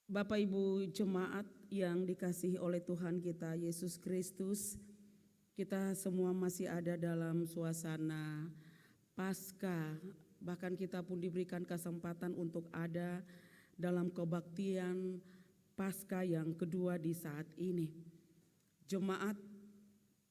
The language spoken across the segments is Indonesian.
Bapak Ibu jemaat yang dikasihi oleh Tuhan kita Yesus Kristus, kita semua masih ada dalam suasana Paskah. Bahkan kita pun diberikan kesempatan untuk ada dalam kebaktian Paskah yang kedua di saat ini. Jemaat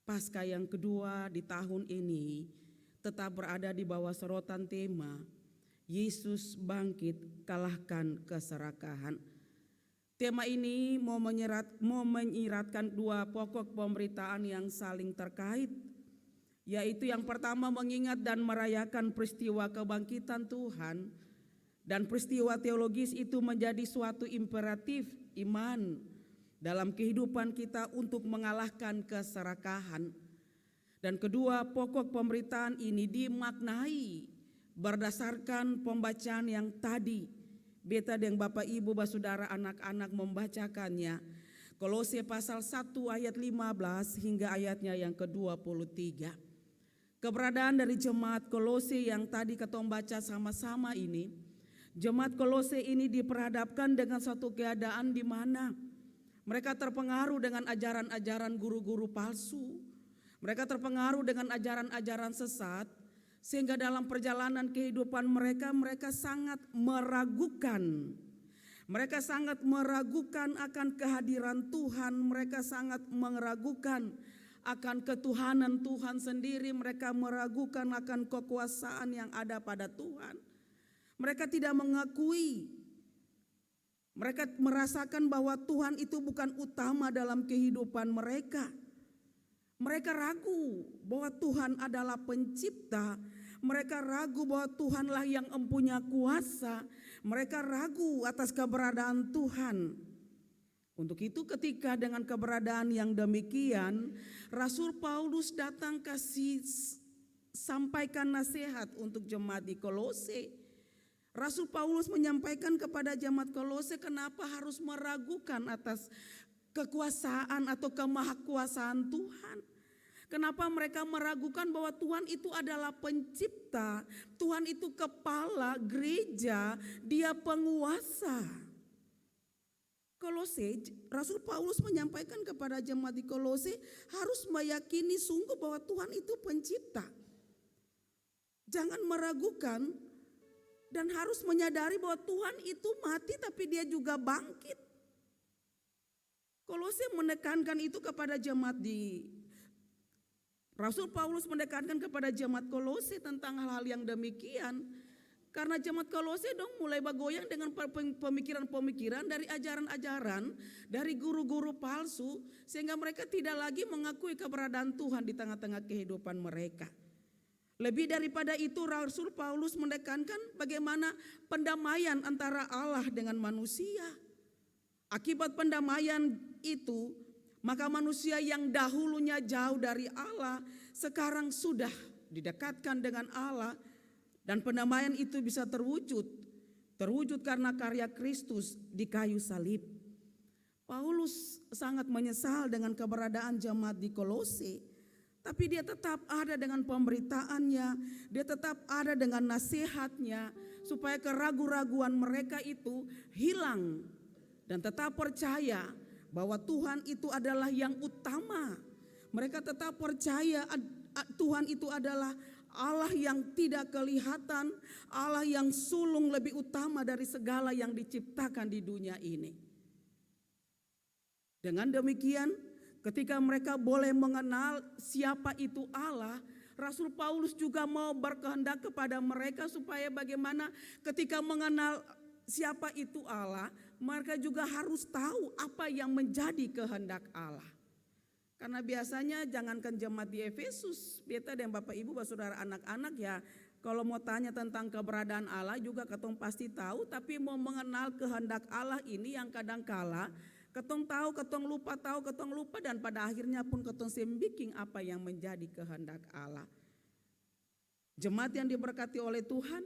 Paskah yang kedua di tahun ini tetap berada di bawah sorotan tema Yesus bangkit, kalahkan keserakahan. Tema ini mau menyiratkan dua pokok pemberitaan yang saling terkait, yaitu yang pertama mengingat dan merayakan peristiwa kebangkitan Tuhan, dan peristiwa teologis itu menjadi suatu imperatif iman dalam kehidupan kita untuk mengalahkan keserakahan. Dan kedua pokok pemberitaan ini dimaknai berdasarkan pembacaan yang tadi beta dan Bapak Ibu Saudara anak-anak membacakannya. Kolose pasal 1 ayat 15 hingga ayatnya yang ke-23. Keberadaan dari jemaat Kolose yang tadi kita baca sama-sama ini, jemaat Kolose ini diperhadapkan dengan suatu keadaan di mana mereka terpengaruh dengan ajaran-ajaran guru-guru palsu. Mereka terpengaruh dengan ajaran-ajaran sesat, sehingga dalam perjalanan kehidupan mereka sangat meragukan. Mereka sangat meragukan akan kehadiran Tuhan, mereka sangat meragukan akan ketuhanan Tuhan sendiri, mereka meragukan akan kekuasaan yang ada pada Tuhan. Mereka tidak mengakui, mereka merasakan bahwa Tuhan itu bukan utama dalam kehidupan mereka. Mereka ragu bahwa Tuhan adalah pencipta. Mereka ragu bahwa Tuhanlah yang mempunyai kuasa. Mereka ragu atas keberadaan Tuhan. Untuk itu ketika dengan keberadaan yang demikian, Rasul Paulus datang kasih sampaikan nasihat untuk jemaat di Kolose. Rasul Paulus menyampaikan kepada jemaat Kolose kenapa harus meragukan atas kekuasaan atau kemahakuasaan Tuhan. Kenapa mereka meragukan bahwa Tuhan itu adalah pencipta, Tuhan itu kepala gereja, dia penguasa. Kolose, Rasul Paulus menyampaikan kepada jemaat di Kolose harus meyakini sungguh bahwa Tuhan itu pencipta. Jangan meragukan dan harus menyadari bahwa Tuhan itu mati tapi dia juga bangkit. Kolose menekankan itu kepada jemaat di Rasul Paulus menekankan kepada jemaat Kolose tentang hal-hal yang demikian. Karena jemaat Kolose dong mulai bergoyang dengan pemikiran-pemikiran dari ajaran-ajaran dari guru-guru palsu, sehingga mereka tidak lagi mengakui keberadaan Tuhan di tengah-tengah kehidupan mereka. Lebih daripada itu, Rasul Paulus menekankan bagaimana pendamaian antara Allah dengan manusia. Akibat pendamaian itu, maka manusia yang dahulunya jauh dari Allah sekarang sudah didekatkan dengan Allah, dan pendamaian itu bisa terwujud karena karya Kristus di kayu salib. Paulus sangat menyesal dengan keberadaan jemaat di Kolose, tapi dia tetap ada dengan pemberitaannya, dia tetap ada dengan nasihatnya supaya keraguan-raguan mereka itu hilang dan tetap percaya bahwa Tuhan itu adalah yang utama. Mereka tetap percaya Tuhan itu adalah Allah yang tidak kelihatan, Allah yang sulung lebih utama dari segala yang diciptakan di dunia ini. Dengan demikian, ketika mereka boleh mengenal siapa itu Allah, Rasul Paulus juga mau berkehendak kepada mereka supaya bagaimana ketika mengenal siapa itu Allah, mereka juga harus tahu apa yang menjadi kehendak Allah. Karena biasanya jangankan jemaat di Efesus, beta dan Bapak Ibu Saudara anak-anak ya, kalau mau tanya tentang keberadaan Allah juga ketong pasti tahu, tapi mau mengenal kehendak Allah ini yang kadang-kala ketong tahu, ketong lupa, dan pada akhirnya pun ketong sembiking apa yang menjadi kehendak Allah. Jemaat yang diberkati oleh Tuhan,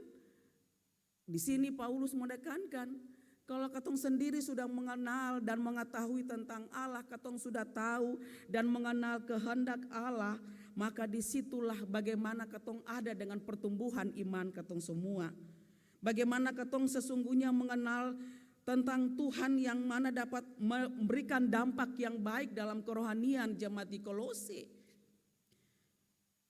di sini Paulus menekankan kalau ketong sendiri sudah mengenal dan mengetahui tentang Allah, ketong sudah tahu dan mengenal kehendak Allah, maka disitulah bagaimana ketong ada dengan pertumbuhan iman ketong semua. Bagaimana ketong sesungguhnya mengenal tentang Tuhan yang mana dapat memberikan dampak yang baik dalam kerohanian jemaat di Kolose.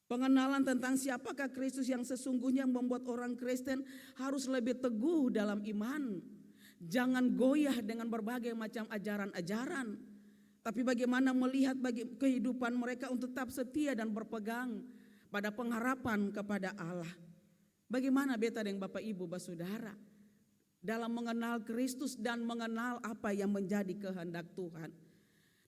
Pengenalan tentang siapakah Kristus yang sesungguhnya membuat orang Kristen harus lebih teguh dalam iman. Jangan goyah dengan berbagai macam ajaran-ajaran, tapi bagaimana melihat bagi kehidupan mereka untuk tetap setia dan berpegang pada pengharapan kepada Allah. Bagaimana beta dengan Bapak Ibu Saudara dalam mengenal Kristus dan mengenal apa yang menjadi kehendak Tuhan.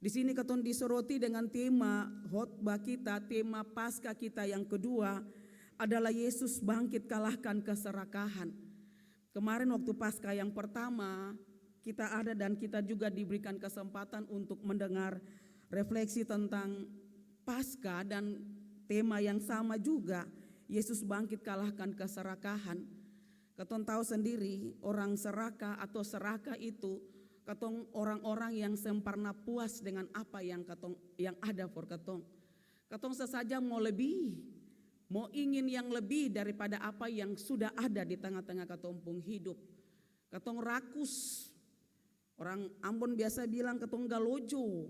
Di sini katong disoroti dengan tema khotbah kita, tema Paskah kita yang kedua adalah Yesus bangkit kalahkan keserakahan. Kemarin waktu Paskah yang pertama kita ada dan kita juga diberikan kesempatan untuk mendengar refleksi tentang Paskah dan tema yang sama juga, Yesus bangkit kalahkan keserakahan. Katong tahu sendiri orang serakah atau serakah itu katong orang-orang yang sempurna puas dengan apa yang ada for katong. Katong sesaja mau lebih, mau ingin yang lebih daripada apa yang sudah ada di tengah-tengah katong pung hidup. Katong rakus. Orang Ambon biasa bilang katong galojo.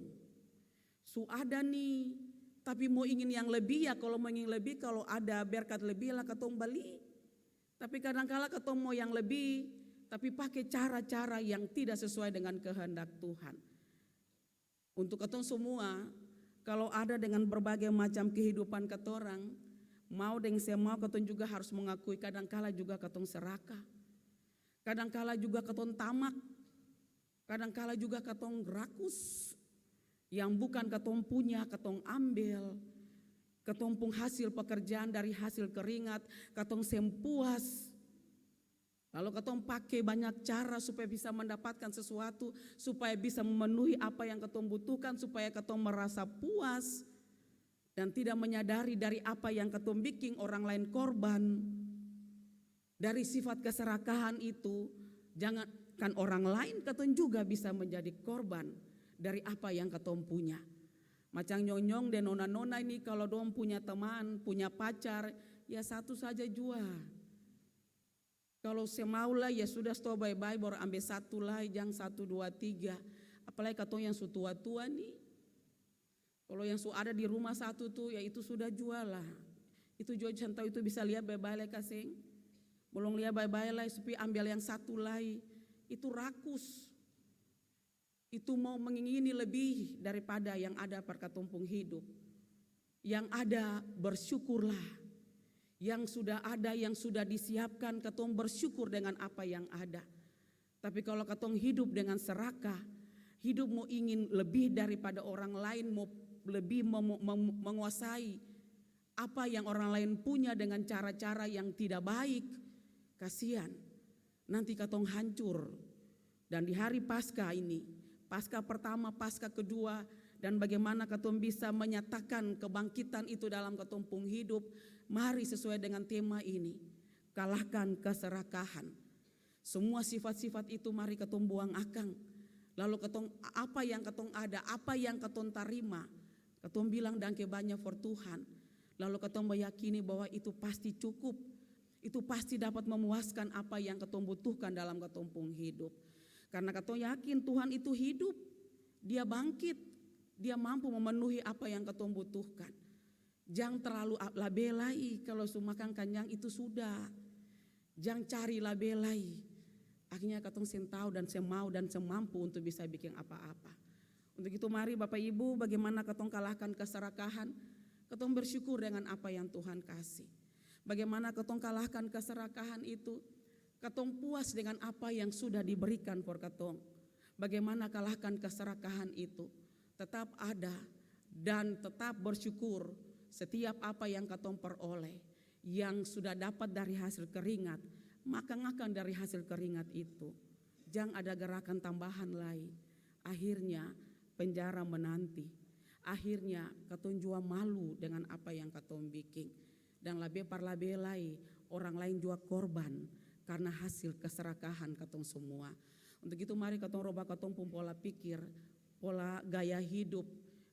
Su ada nih, tapi mau ingin yang lebih ya, kalau mau ingin lebih, kalau ada berkat lebih lah katong beli. Tapi kadang-kala katong mau yang lebih, tapi pakai cara-cara yang tidak sesuai dengan kehendak Tuhan. Untuk katong semua, kalau ada dengan berbagai macam kehidupan katorang, mau dengan semau katong juga harus mengakui kadang-kala juga katong serakah. Kadang-kala juga katong tamak. Kadang-kala juga katong rakus. Yang bukan katong punya, katong ambil. Katong pun hasil pekerjaan dari hasil keringat, katong sempuas. Lalu katong pakai banyak cara supaya bisa mendapatkan sesuatu, supaya bisa memenuhi apa yang katong butuhkan, supaya katong merasa puas dan tidak menyadari dari apa yang katong bikin orang lain korban. Dari sifat keserakahan itu, jangankan orang lain, katong juga bisa menjadi korban dari apa yang katong punya. Macam nyonyong dan nona-nona ini kalau dong punya teman, punya pacar, ya satu saja jua. Kalau semaulah ya sudah stop bye-bye baru ambil satu lah, jangan 1, 2, 3. Apalagi katong yang su tua-tua nih. Kalau yang su ada di rumah satu tuh ya itu sudah jual lah. Itu jual centau itu bisa lihat bye-bye lah kasing. Belum lihat bye-bye lah supaya ambil yang satu lah. Itu rakus. Itu mau mengingini lebih daripada yang ada pada katumpung hidup. Yang ada bersyukurlah. Yang sudah ada, yang sudah disiapkan, katong bersyukur dengan apa yang ada. Tapi kalau katong hidup dengan serakah, hidup mau ingin lebih daripada orang lain, mau lebih menguasai apa yang orang lain punya dengan cara-cara yang tidak baik, kasihan. Nanti katong hancur. Dan di hari Paskah ini, Paskah pertama, Paskah kedua, dan bagaimana katong bisa menyatakan kebangkitan itu dalam katumpung hidup. Mari sesuai dengan tema ini, kalahkan keserakahan. Semua sifat-sifat itu mari katong buang akang. Lalu katong apa yang katong ada, apa yang katong tarima, katong bilang dangke banyak for Tuhan. Lalu katong meyakini bahwa itu pasti cukup. Itu pasti dapat memuaskan apa yang katong butuhkan dalam katumpung hidup. Karena katong yakin Tuhan itu hidup, Dia bangkit, Dia mampu memenuhi apa yang katong butuhkan. Jangan terlalu labelai, kalau su makan kenyang itu sudah. Jangan cari labelai. Akhirnya katong sen tahu dan sen mau dan sen mampu untuk bisa bikin apa-apa. Untuk itu mari Bapak Ibu, bagaimana katong kalahkan keserakahan? Katong bersyukur dengan apa yang Tuhan kasih. Bagaimana katong kalahkan keserakahan itu? Katong puas dengan apa yang sudah diberikan for katong. Bagaimana kalahkan keserakahan itu? Tetap ada dan tetap bersyukur setiap apa yang katong peroleh, yang sudah dapat dari hasil keringat, maka akan dari hasil keringat itu. Jangan ada gerakan tambahan lain. Akhirnya penjara menanti. Akhirnya katong jua malu dengan apa yang katong bikin. Dan lebih parlabelai orang lain jua korban karena hasil keserakahan katong semua. Untuk itu mari katong robah katong pun pola pikir, pola gaya hidup,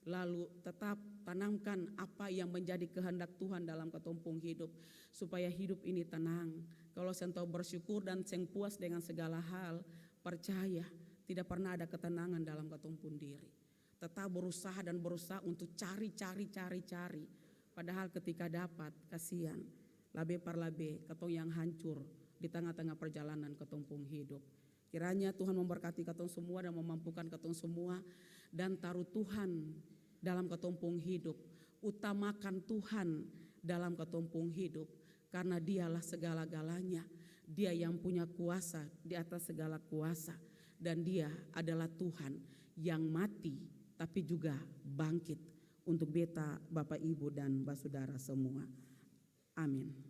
lalu tetap tanamkan apa yang menjadi kehendak Tuhan dalam katumpung hidup, supaya hidup ini tenang. Kalau sen tahu bersyukur dan sen puas dengan segala hal, percaya tidak pernah ada ketenangan dalam katong pun diri. Tetap berusaha dan berusaha untuk cari. Padahal ketika dapat, kasihan. Labe par labe, katong yang hancur di tengah-tengah perjalanan katong pun hidup. Kiranya Tuhan memberkati katong semua dan memampukan katong semua. Dan taruh Tuhan dalam katong pun hidup. Utamakan Tuhan dalam katong pun hidup. Karena dialah segala-galanya. Dia yang punya kuasa di atas segala kuasa. Dan dia adalah Tuhan yang mati tapi juga bangkit untuk beta, Bapak, Ibu, dan saudara semua. Amin.